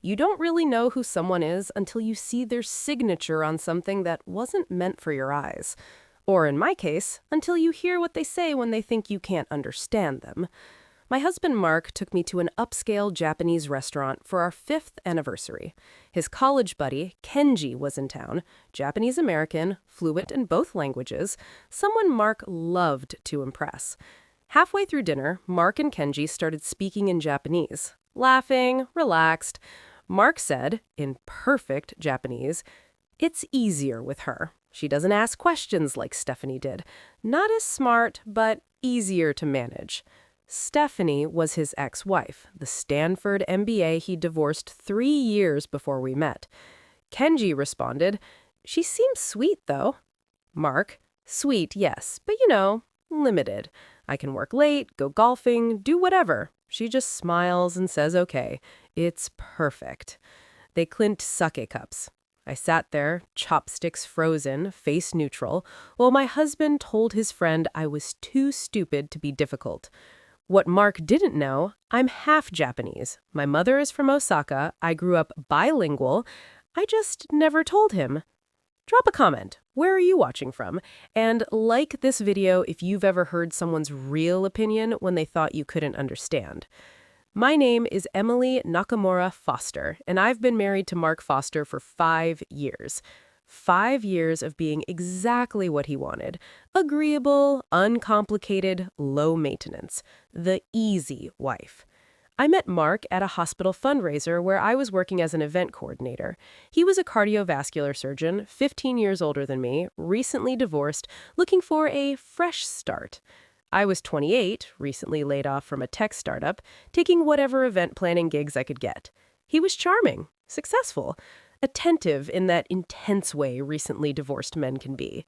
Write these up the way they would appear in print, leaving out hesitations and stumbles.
You don't really know who someone is until you see their signature on something that wasn't meant for your eyes. Or in my case, until you hear what they say when they think you can't understand them. My husband Mark took me to an upscale Japanese restaurant for our 5th anniversary. His college buddy, Kenji, was in town, Japanese American, fluent in both languages, someone Mark loved to impress. Halfway through dinner, Mark and Kenji started speaking in Japanese, laughing, relaxed. Mark said, in perfect Japanese, "It's easier with her. She doesn't ask questions like Stephanie did. Not as smart, but easier to manage." Stephanie was his ex-wife, the Stanford MBA he divorced 3 years before we met. Kenji responded, "She seems sweet, though." Mark, "Sweet, yes, but limited. I can work late, go golfing, do whatever. She just smiles and says okay. It's perfect." They clinked sake cups. I sat there, chopsticks frozen, face neutral, while my husband told his friend I was too stupid to be difficult. What Mark didn't know, I'm half Japanese. My mother is from Osaka. I grew up bilingual. I just never told him. Drop a comment. Where are you watching from? And like this video if you've ever heard someone's real opinion when they thought you couldn't understand. My name is Emily Nakamura Foster, and I've been married to Mark Foster for 5 years. 5 years of being exactly what he wanted. Agreeable, uncomplicated, low maintenance. The easy wife. I met Mark at a hospital fundraiser where I was working as an event coordinator. He was a cardiovascular surgeon, 15 years older than me, recently divorced, looking for a fresh start. I was 28, recently laid off from a tech startup, taking whatever event planning gigs I could get. He was charming, successful, attentive in that intense way recently divorced men can be.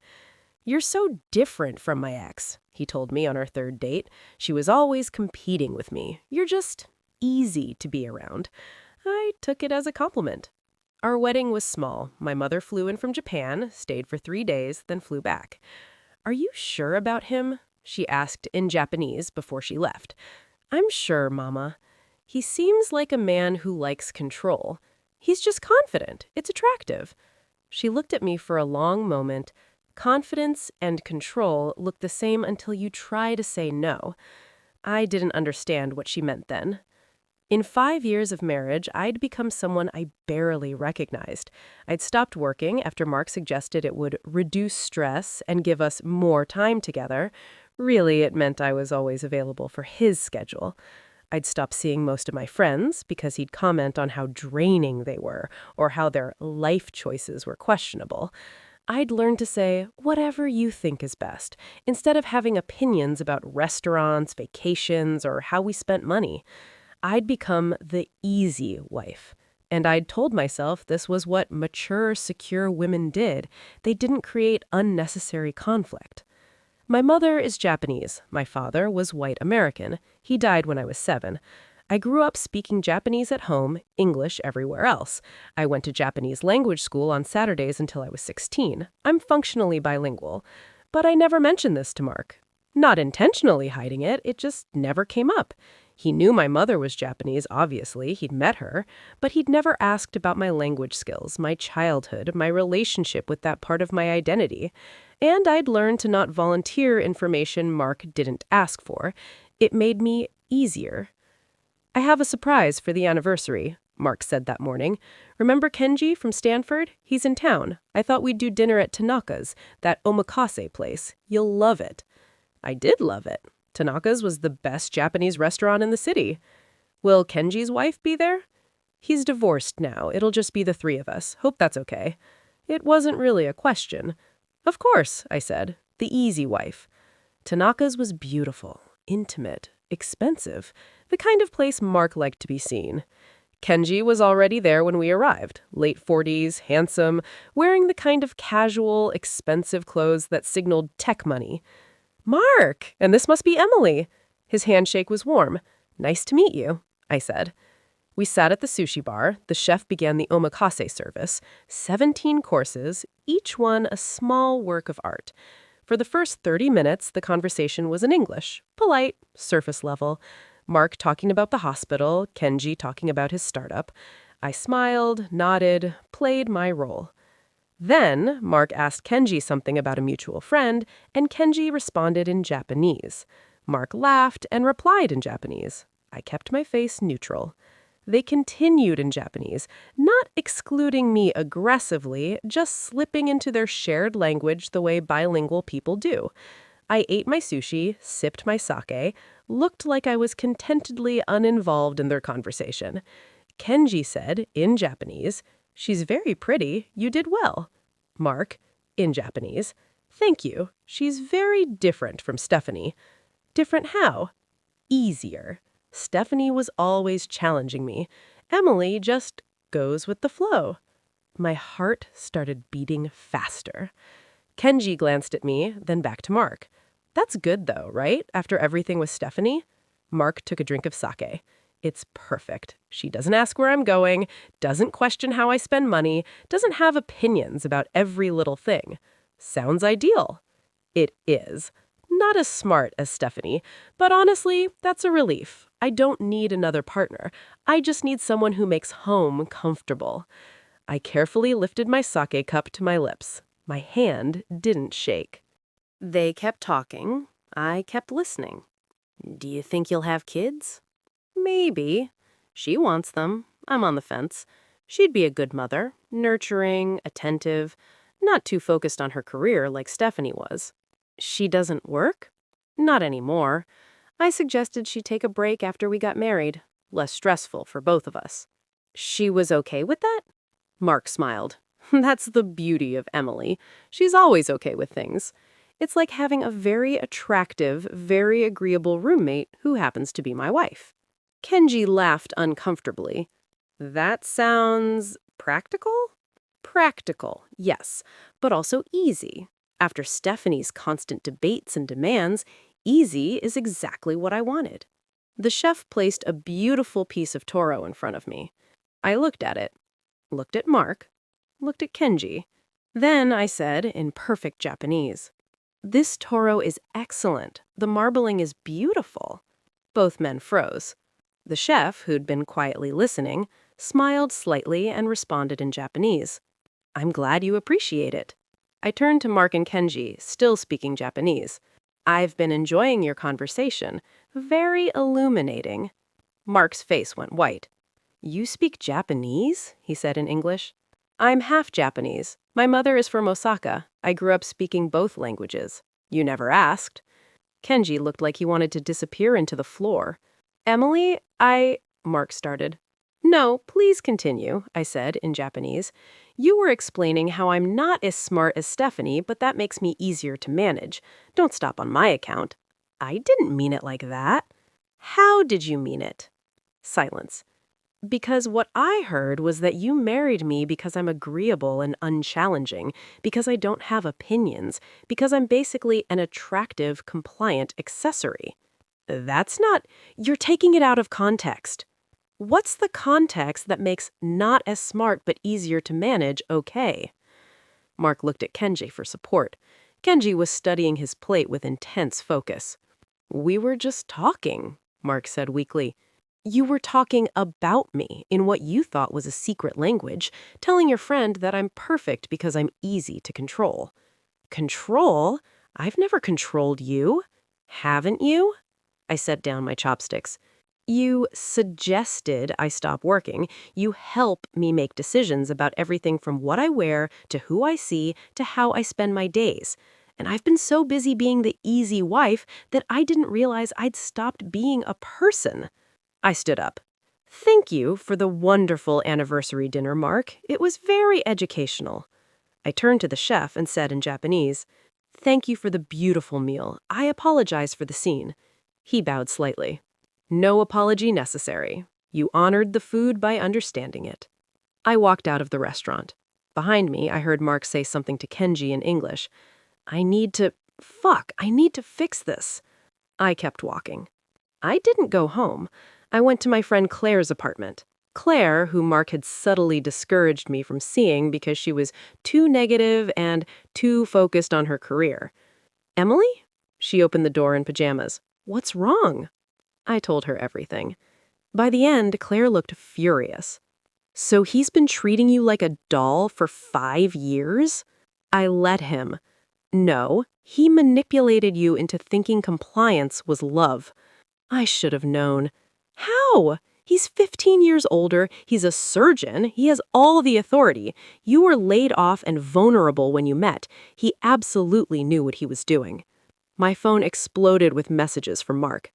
"You're so different from my ex," he told me on our 3rd date. "She was always competing with me. You're just easy to be around." I took it as a compliment. Our wedding was small. My mother flew in from Japan, stayed for 3 days, then flew back. "Are you sure about him?" she asked in Japanese before she left. "I'm sure, Mama. He seems like a man who likes control. He's just confident. It's attractive." She looked at me for a long moment. Confidence and control look the same until you try to say no. I didn't understand what she meant then. In 5 years of marriage, I'd become someone I barely recognized. I'd stopped working after Mark suggested it would reduce stress and give us more time together. Really, it meant I was always available for his schedule. I'd stop seeing most of my friends because he'd comment on how draining they were or how their life choices were questionable. I'd learn to say, whatever you think is best, instead of having opinions about restaurants, vacations, or how we spent money. I'd become the easy wife. And I'd told myself this was what mature, secure women did. They didn't create unnecessary conflict. My mother is Japanese. My father was white American. He died when I was 7. I grew up speaking Japanese at home, English everywhere else. I went to Japanese language school on Saturdays until I was 16. I'm functionally bilingual. But I never mentioned this to Mark. Not intentionally hiding it, it just never came up. He knew my mother was Japanese, obviously. He'd met her. But he'd never asked about my language skills, my childhood, my relationship with that part of my identity. And I'd learned to not volunteer information Mark didn't ask for. It made me easier. "I have a surprise for the anniversary," Mark said that morning. "Remember Kenji from Stanford? He's in town. I thought we'd do dinner at Tanaka's, that omakase place. You'll love it." I did love it. Tanaka's was the best Japanese restaurant in the city. "Will Kenji's wife be there?" "He's divorced now. It'll just be the 3 of us. Hope that's okay." It wasn't really a question. "Of course," I said. The easy wife. Tanaka's was beautiful, intimate, expensive, the kind of place Mark liked to be seen. Kenji was already there when we arrived, late 40s, handsome, wearing the kind of casual, expensive clothes that signaled tech money. "Mark, and this must be Emily." His handshake was warm. "Nice to meet you," I said. We sat at the sushi bar. The chef began the omakase service. 17 courses, each one a small work of art. For the first 30 minutes, the conversation was in English, polite, surface level. Mark talking about the hospital, Kenji talking about his startup. I smiled, nodded, played my role. Then, Mark asked Kenji something about a mutual friend, and Kenji responded in Japanese. Mark laughed and replied in Japanese. I kept my face neutral. They continued in Japanese, not excluding me aggressively, just slipping into their shared language the way bilingual people do. I ate my sushi, sipped my sake, looked like I was contentedly uninvolved in their conversation. Kenji said, in Japanese, "She's very pretty, you did well." Mark, in Japanese, "Thank you, she's very different from Stephanie." Different how? Easier. Stephanie was always challenging me. Emily just goes with the flow. My heart started beating faster. Kenji glanced at me, then back to Mark. That's good though, right? After everything with Stephanie? Mark took a drink of sake. It's perfect. She doesn't ask where I'm going, doesn't question how I spend money, doesn't have opinions about every little thing. Sounds ideal. It is. Not as smart as Stephanie, but honestly, that's a relief. I don't need another partner. I just need someone who makes home comfortable. I carefully lifted my sake cup to my lips. My hand didn't shake. They kept talking. I kept listening. "Do you think you'll have kids?" "Maybe. She wants them. I'm on the fence. She'd be a good mother, nurturing, attentive, not too focused on her career like Stephanie was." "She doesn't work?" "Not anymore. I suggested she take a break after we got married. Less stressful for both of us." "She was okay with that?" Mark smiled. "That's the beauty of Emily. She's always okay with things. It's like having a very attractive, very agreeable roommate who happens to be my wife." Kenji laughed uncomfortably. "That sounds practical?" "Practical, yes, but also easy. After Stephanie's constant debates and demands, easy is exactly what I wanted." The chef placed a beautiful piece of toro in front of me. I looked at it, looked at Mark, looked at Kenji. Then I said, in perfect Japanese, "This toro is excellent. The marbling is beautiful." Both men froze. The chef, who'd been quietly listening, smiled slightly and responded in Japanese. "I'm glad you appreciate it." I turned to Mark and Kenji, still speaking Japanese. "I've been enjoying your conversation. Very illuminating." Mark's face went white. "You speak Japanese?" he said in English. "I'm half Japanese. My mother is from Osaka. I grew up speaking both languages." "You never asked." Kenji looked like he wanted to disappear into the floor. "Emily, Mark started. "No, please continue," I said in Japanese. "You were explaining how I'm not as smart as Stephanie, but that makes me easier to manage. Don't stop on my account." "I didn't mean it like that." "How did you mean it?" Silence. "Because what I heard was that you married me because I'm agreeable and unchallenging, because I don't have opinions, because I'm basically an attractive, compliant accessory." That's not... You're taking it out of context. What's the context that makes not as smart but easier to manage okay? Mark looked at Kenji for support. Kenji was studying his plate with intense focus. "We were just talking," Mark said weakly. "You were talking about me in what you thought was a secret language, telling your friend that I'm perfect because I'm easy to control." "Control? I've never controlled you." "Haven't you?" I set down my chopsticks. "You suggested I stop working. You help me make decisions about everything from what I wear to who I see to how I spend my days. And I've been so busy being the easy wife that I didn't realize I'd stopped being a person." I stood up. "Thank you for the wonderful anniversary dinner, Mark. It was very educational." I turned to the chef and said in Japanese, "Thank you for the beautiful meal. I apologize for the scene." He bowed slightly. "No apology necessary. You honored the food by understanding it." I walked out of the restaurant. Behind me, I heard Mark say something to Kenji in English. I need to fix this." I kept walking. I didn't go home. I went to my friend Claire's apartment. Claire, who Mark had subtly discouraged me from seeing because she was too negative and too focused on her career. "Emily?" She opened the door in pajamas. "What's wrong?" I told her everything. By the end, Claire looked furious. So he's been treating you like a doll for 5 years? I let him. No, he manipulated you into thinking compliance was love. I should have known. How? He's 15 years older, he's a surgeon, he has all the authority. You were laid off and vulnerable when you met. He absolutely knew what he was doing. My phone exploded with messages from Mark.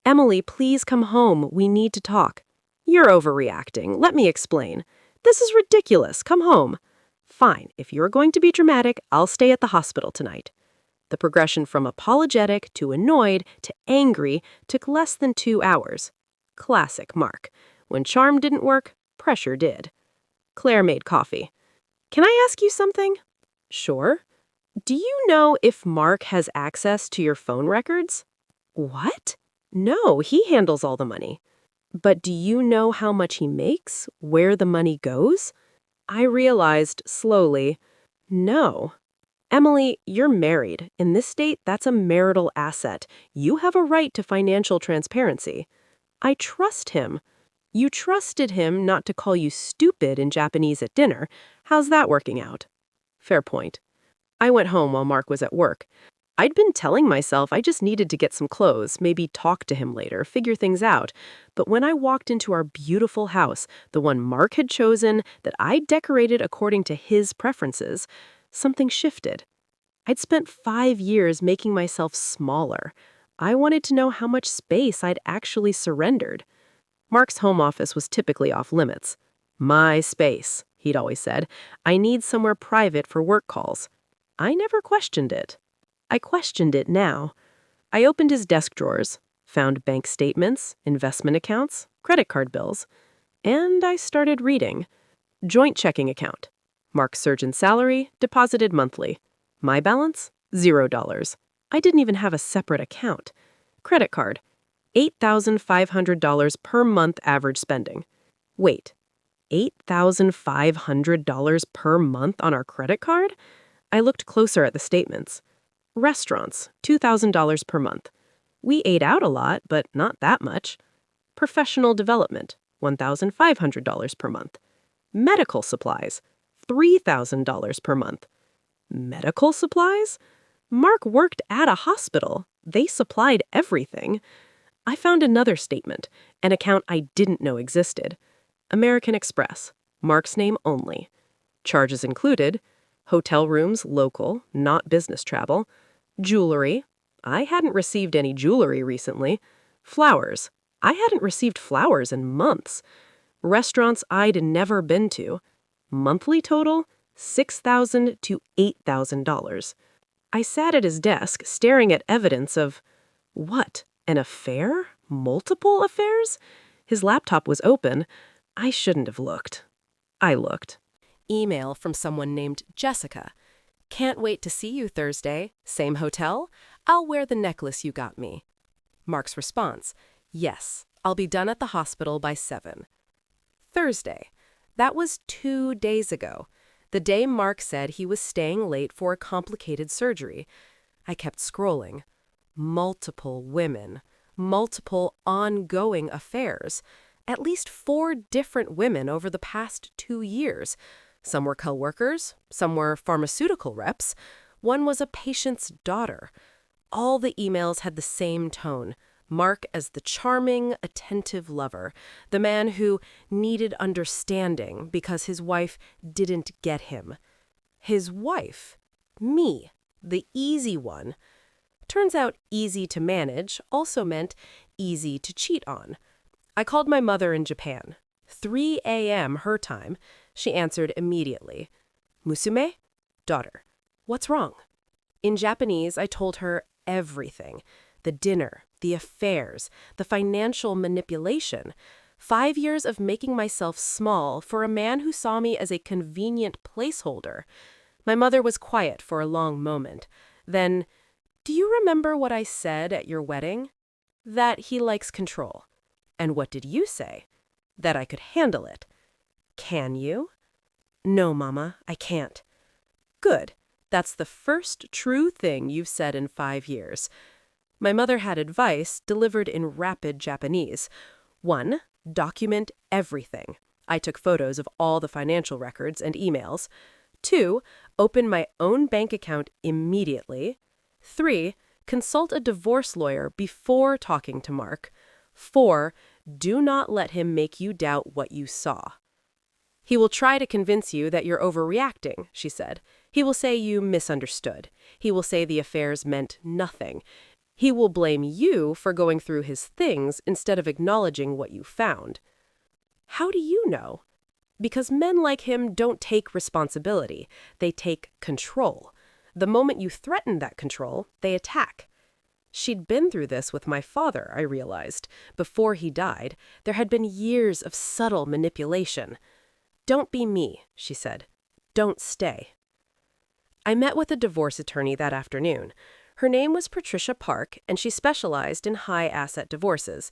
Emily, please come home. We need to talk. You're overreacting. Let me explain. This is ridiculous. Come home. Fine. If you're going to be dramatic, I'll stay at the hospital tonight. The progression from apologetic to annoyed to angry took less than 2 hours. Classic Mark. When charm didn't work, pressure did. Claire made coffee. Can I ask you something? Sure. Do you know if Mark has access to your phone records? What? No, he handles all the money. But do you know how much he makes? Where the money goes? I realized slowly, no. Emily, you're married. In this state, that's a marital asset. You have a right to financial transparency. I trust him. You trusted him not to call you stupid in Japanese at dinner. How's that working out? Fair point. I went home while Mark was at work. I'd been telling myself I just needed to get some clothes, maybe talk to him later, figure things out. But when I walked into our beautiful house, the one Mark had chosen, that I decorated according to his preferences, something shifted. I'd spent 5 years making myself smaller. I wanted to know how much space I'd actually surrendered. Mark's home office was typically off limits. My space, he'd always said. I need somewhere private for work calls. I never questioned it. I questioned it now. I opened his desk drawers, found bank statements, investment accounts, credit card bills, and I started reading. Joint checking account. Mark's surgeon salary, deposited monthly. My balance? $0. I didn't even have a separate account. Credit card. $8,500 per month average spending. Wait, $8,500 per month on our credit card? I looked closer at the statements. Restaurants, $2,000 per month. We ate out a lot, but not that much. Professional development, $1,500 per month. Medical supplies, $3,000 per month. Medical supplies? Mark worked at a hospital. They supplied everything. I found another statement, an account I didn't know existed. American Express, Mark's name only. Charges included: hotel rooms, local, not business travel. Jewelry. I hadn't received any jewelry recently. Flowers. I hadn't received flowers in months. Restaurants I'd never been to. Monthly total, $6,000 to $8,000. I sat at his desk, staring at evidence of what? An affair? Multiple affairs? His laptop was open. I shouldn't have looked. I looked. Email from someone named Jessica. Can't wait to see you Thursday. Same hotel? I'll wear the necklace you got me. Mark's response. Yes, I'll be done at the hospital by 7. Thursday. That was 2 days ago. The day Mark said he was staying late for a complicated surgery. I kept scrolling. Multiple women. Multiple ongoing affairs. At least 4 different women over the past 2 years. Some were co-workers, some were pharmaceutical reps, one was a patient's daughter. All the emails had the same tone. Mark as the charming, attentive lover, the man who needed understanding because his wife didn't get him. His wife, me, the easy one. Turns out easy to manage also meant easy to cheat on. I called my mother in Japan. 3 a.m. her time. She answered immediately. Musume? Daughter. What's wrong? In Japanese, I told her everything. The dinner, the affairs, the financial manipulation. 5 years of making myself small for a man who saw me as a convenient placeholder. My mother was quiet for a long moment. Then, do you remember what I said at your wedding? That he likes control. And what did you say? That I could handle it. Can you? No, Mama, I can't. Good. That's the first true thing you've said in 5 years. My mother had advice delivered in rapid Japanese. 1. Document everything. I took photos of all the financial records and emails. 2. Open my own bank account immediately. 3. Consult a divorce lawyer before talking to Mark. 4. Do not let him make you doubt what you saw. He will try to convince you that you're overreacting, she said. He will say you misunderstood. He will say the affairs meant nothing. He will blame you for going through his things instead of acknowledging what you found. How do you know? Because men like him don't take responsibility. They take control. The moment you threaten that control, they attack. She'd been through this with my father, I realized. Before he died, there had been years of subtle manipulation. Don't be me, she said. Don't stay. I met with a divorce attorney that afternoon. Her name was Patricia Park, and she specialized in high-asset divorces.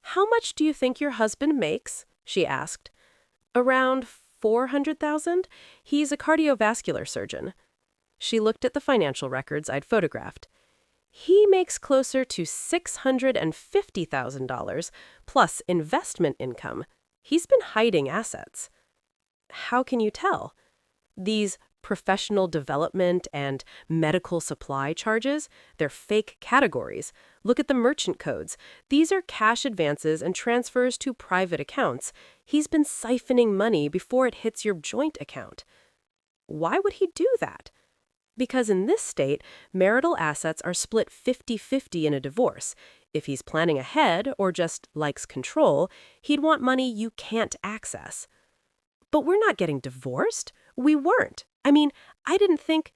How much do you think your husband makes? She asked. Around $400,000. He's a cardiovascular surgeon. She looked at the financial records I'd photographed. He makes closer to $650,000 plus investment income. He's been hiding assets. How can you tell? These professional development and medical supply charges, they're fake categories. Look at the merchant codes. These are cash advances and transfers to private accounts. He's been siphoning money before it hits your joint account. Why would he do that? Because in this state, marital assets are split 50-50 in a divorce. If he's planning ahead or just likes control, he'd want money you can't access. But we're not getting divorced. We weren't. I didn't think...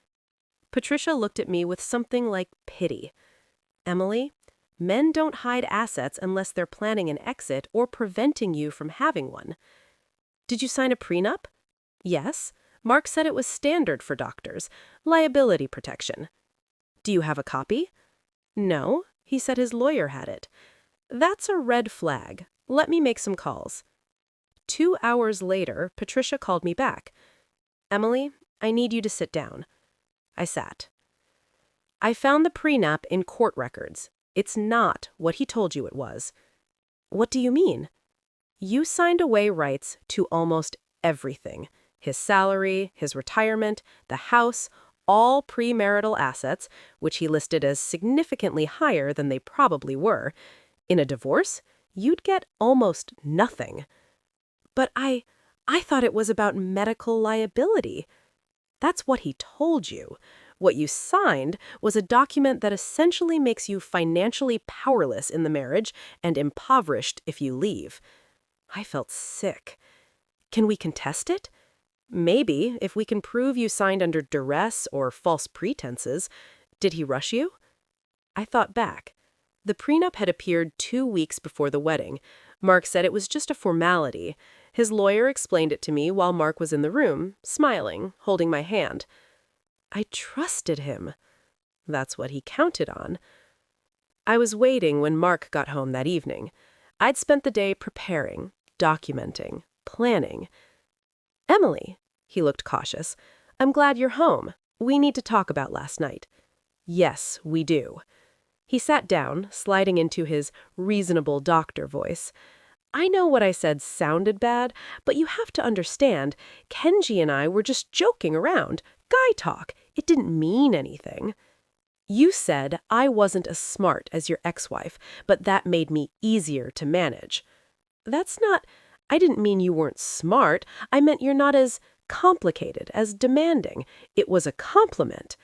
Patricia looked at me with something like pity. Emily, men don't hide assets unless they're planning an exit or preventing you from having one. Did you sign a prenup? Yes. Mark said it was standard for doctors. Liability protection. Do you have a copy? No. He said his lawyer had it. That's a red flag. Let me make some calls. 2 hours later, Patricia called me back. Emily, I need you to sit down. I sat. I found the prenup in court records. It's not what he told you it was. What do you mean? You signed away rights to almost everything. His salary, his retirement, the house, all premarital assets, which he listed as significantly higher than they probably were. In a divorce, you'd get almost nothing. But I thought it was about medical liability. That's what he told you. What you signed was a document that essentially makes you financially powerless in the marriage and impoverished if you leave. I felt sick. Can we contest it? Maybe, if we can prove you signed under duress or false pretenses. Did he rush you? I thought back. The prenup had appeared 2 weeks before the wedding. Mark said it was just a formality. His lawyer explained it to me while Mark was in the room, smiling, holding my hand. I trusted him. That's what he counted on. I was waiting when Mark got home that evening. I'd spent the day preparing, documenting, planning. Emily, he looked cautious, I'm glad you're home. We need to talk about last night. Yes, we do. He sat down, sliding into his reasonable doctor voice. I know what I said sounded bad, but you have to understand, Kenji and I were just joking around. Guy talk. It didn't mean anything. You said I wasn't as smart as your ex-wife, but that made me easier to manage. That's not... I didn't mean you weren't smart. I meant you're not as complicated, as demanding. It was a compliment.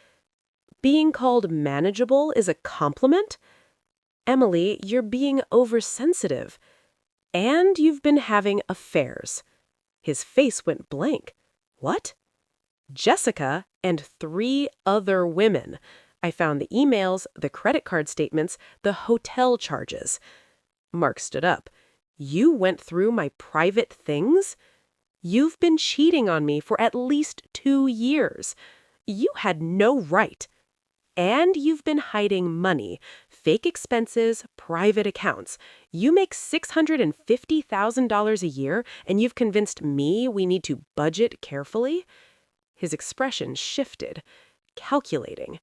Being called manageable is a compliment? Emily, you're being oversensitive. And you've been having affairs. His face went blank. What? Jessica and 3 other women. I found the emails, the credit card statements, the hotel charges. Mark stood up. You went through my private things? You've been cheating on me for at least 2 years. You had no right. And you've been hiding money, fake expenses, private accounts. You make $650,000 a year, and you've convinced me we need to budget carefully? His expression shifted, calculating.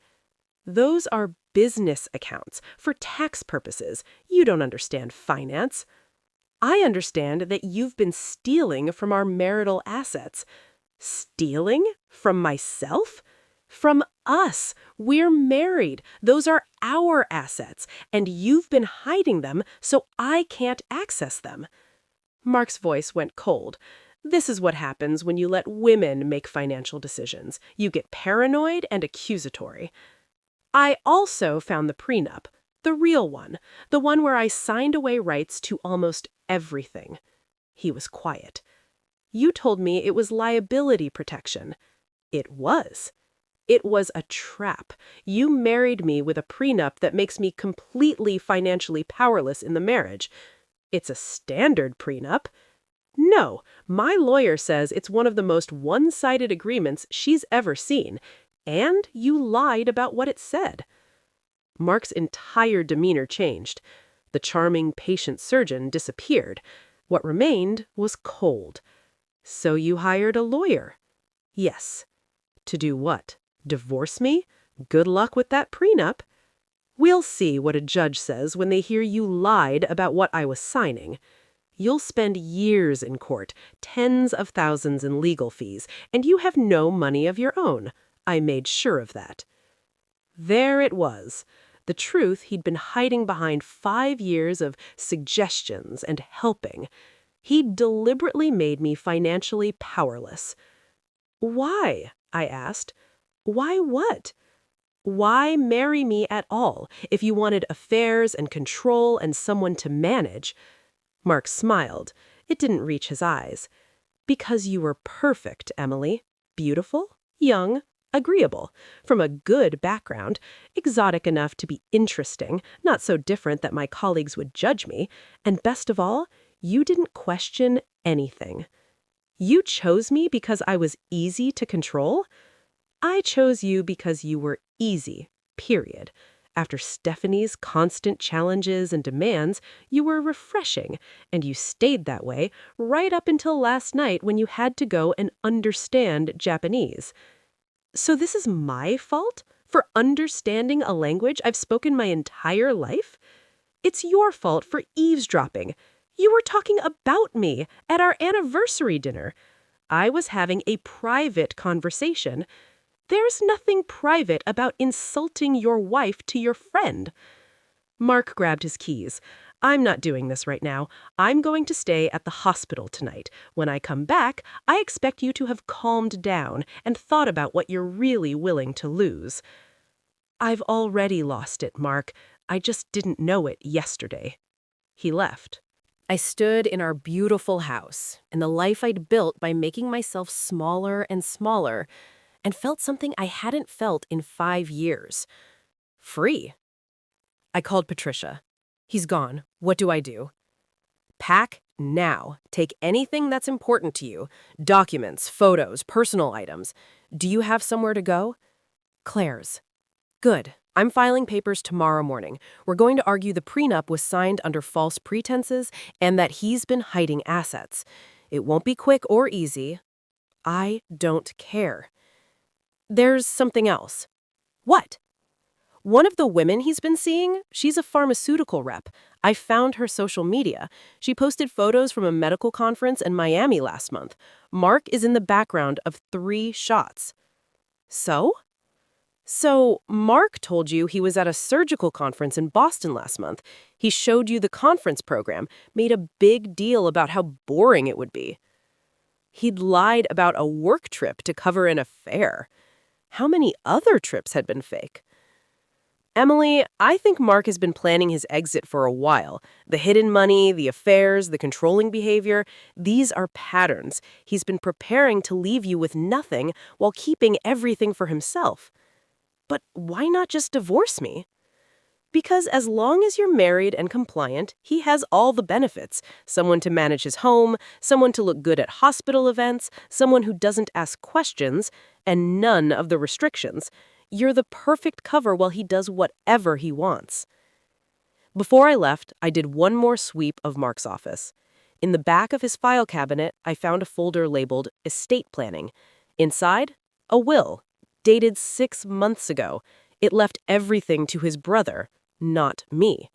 Those are business accounts, for tax purposes. You don't understand finance. I understand that you've been stealing from our marital assets. Stealing? From myself? From us. We're married. Those are our assets, and you've been hiding them so I can't access them. Mark's voice went cold. This is what happens when you let women make financial decisions. You get paranoid and accusatory. I also found the prenup, the real one, the one where I signed away rights to almost everything. He was quiet. You told me it was liability protection. It was. It was a trap. You married me with a prenup that makes me completely financially powerless in the marriage. It's a standard prenup. No, my lawyer says it's one of the most one-sided agreements she's ever seen, and you lied about what it said. Mark's entire demeanor changed. The charming, patient surgeon disappeared. What remained was cold. So you hired a lawyer? Yes. To do what? Divorce me? Good luck with that prenup. We'll see what a judge says when they hear you lied about what I was signing. You'll spend years in court, tens of thousands in legal fees, and you have no money of your own. I made sure of that. There it was. The truth he'd been hiding behind 5 years of suggestions and helping. He'd deliberately made me financially powerless. Why? I asked. Why what? Why marry me at all if you wanted affairs and control and someone to manage? Mark smiled. It didn't reach his eyes. Because you were perfect, Emily. Beautiful, young, agreeable, from a good background, exotic enough to be interesting, not so different that my colleagues would judge me, and best of all, you didn't question anything. You chose me because I was easy to control? I chose you because you were easy, period. After Stephanie's constant challenges and demands, you were refreshing, and you stayed that way right up until last night when you had to go and understand Japanese. So this is my fault for understanding a language I've spoken my entire life? It's your fault for eavesdropping. You were talking about me at our anniversary dinner. I was having a private conversation. There's nothing private about insulting your wife to your friend. Mark grabbed his keys. I'm not doing this right now. I'm going to stay at the hospital tonight. When I come back, I expect you to have calmed down and thought about what you're really willing to lose. I've already lost it, Mark. I just didn't know it yesterday. He left. I stood in our beautiful house, in the life I'd built by making myself smaller and smaller, and felt something I hadn't felt in 5 years. Free. I called Patricia. He's gone. What do I do? Pack now. Take anything that's important to you. Documents, photos, personal items. Do you have somewhere to go? Claire's. Good. I'm filing papers tomorrow morning. We're going to argue the prenup was signed under false pretenses and that he's been hiding assets. It won't be quick or easy. I don't care. There's something else. What? One of the women he's been seeing, she's a pharmaceutical rep. I found her social media. She posted photos from a medical conference in Miami last month. Mark is in the background of 3 shots. So? So, Mark told you he was at a surgical conference in Boston last month. He showed you the conference program, made a big deal about how boring it would be. He'd lied about a work trip to cover an affair. How many other trips had been fake? Emily, I think Mark has been planning his exit for a while. The hidden money, the affairs, the controlling behavior, these are patterns. He's been preparing to leave you with nothing while keeping everything for himself. But why not just divorce me? Because as long as you're married and compliant, he has all the benefits. Someone to manage his home, someone to look good at hospital events, someone who doesn't ask questions, and none of the restrictions. You're the perfect cover while he does whatever he wants. Before I left, I did one more sweep of Mark's office. In the back of his file cabinet, I found a folder labeled Estate Planning. Inside, a will, dated 6 months ago. It left everything to his brother, not me.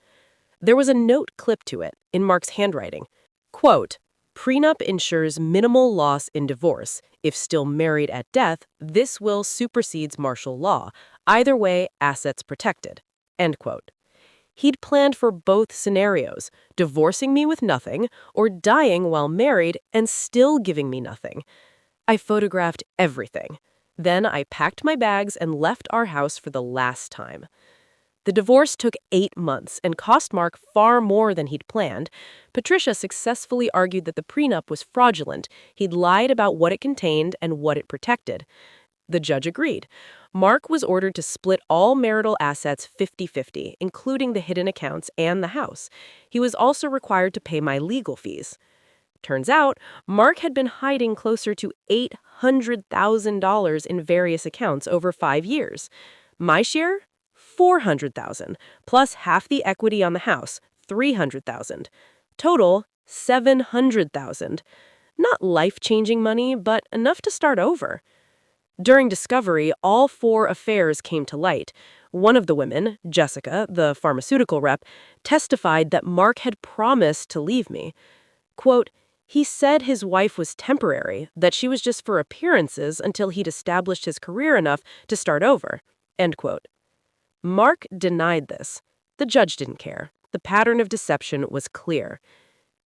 There was a note clipped to it, in Mark's handwriting. Quote, prenup ensures minimal loss in divorce. If still married at death, this will supersedes martial law. Either way, assets protected. End quote. He'd planned for both scenarios, divorcing me with nothing or dying while married and still giving me nothing. I photographed everything. Then I packed my bags and left our house for the last time. The divorce took 8 months and cost Mark far more than he'd planned. Patricia successfully argued that the prenup was fraudulent. He'd lied about what it contained and what it protected. The judge agreed. Mark was ordered to split all marital assets 50-50, including the hidden accounts and the house. He was also required to pay my legal fees. Turns out, Mark had been hiding closer to $800,000 in various accounts over 5 years. My share? $400,000, plus half the equity on the house, $300,000. Total, $700,000. Not life-changing money, but enough to start over. During discovery, all 4 affairs came to light. One of the women, Jessica, the pharmaceutical rep, testified that Mark had promised to leave me. Quote, he said his wife was temporary, that she was just for appearances until he'd established his career enough to start over. End quote. Mark denied this. The judge didn't care. The pattern of deception was clear.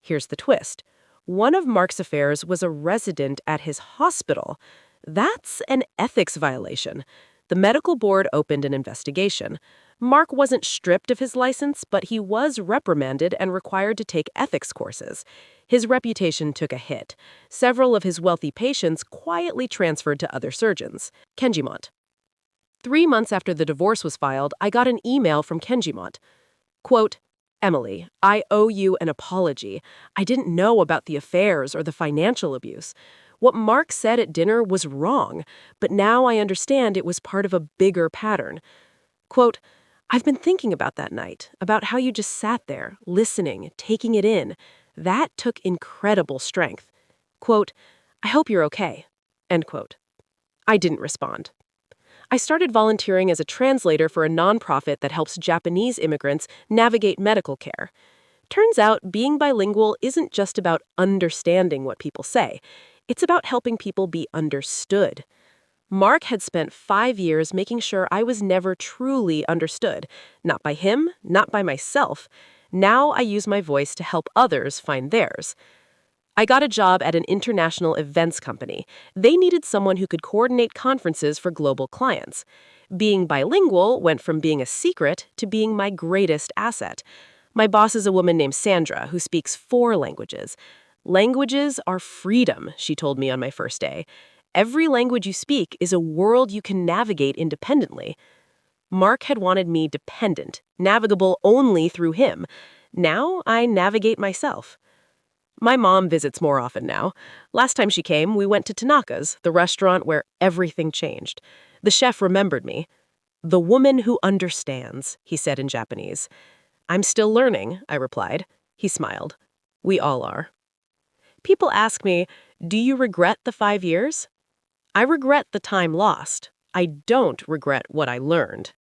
Here's the twist. One of Mark's affairs was a resident at his hospital. That's an ethics violation. The medical board opened an investigation. Mark wasn't stripped of his license, but he was reprimanded and required to take ethics courses. His reputation took a hit. Several of his wealthy patients quietly transferred to other surgeons. Kenjimont. 3 months after the divorce was filed, I got an email from Kenjimont. Quote, Emily, I owe you an apology. I didn't know about the affairs or the financial abuse. What Mark said at dinner was wrong, but now I understand it was part of a bigger pattern. Quote, I've been thinking about that night, about how you just sat there, listening, taking it in. That took incredible strength. Quote, I hope you're okay. End quote. I didn't respond. I started volunteering as a translator for a nonprofit that helps Japanese immigrants navigate medical care. Turns out being bilingual isn't just about understanding what people say. It's about helping people be understood. Mark had spent 5 years making sure I was never truly understood. Not by him, not by myself. Now I use my voice to help others find theirs. I got a job at an international events company. They needed someone who could coordinate conferences for global clients. Being bilingual went from being a secret to being my greatest asset. My boss is a woman named Sandra who speaks 4 languages. Languages are freedom, she told me on my first day. Every language you speak is a world you can navigate independently. Mark had wanted me dependent, navigable only through him. Now I navigate myself. My mom visits more often now. Last time she came, we went to Tanaka's, the restaurant where everything changed. The chef remembered me. The woman who understands, he said in Japanese. I'm still learning, I replied. He smiled. We all are. People ask me, do you regret the 5 years? I regret the time lost. I don't regret what I learned.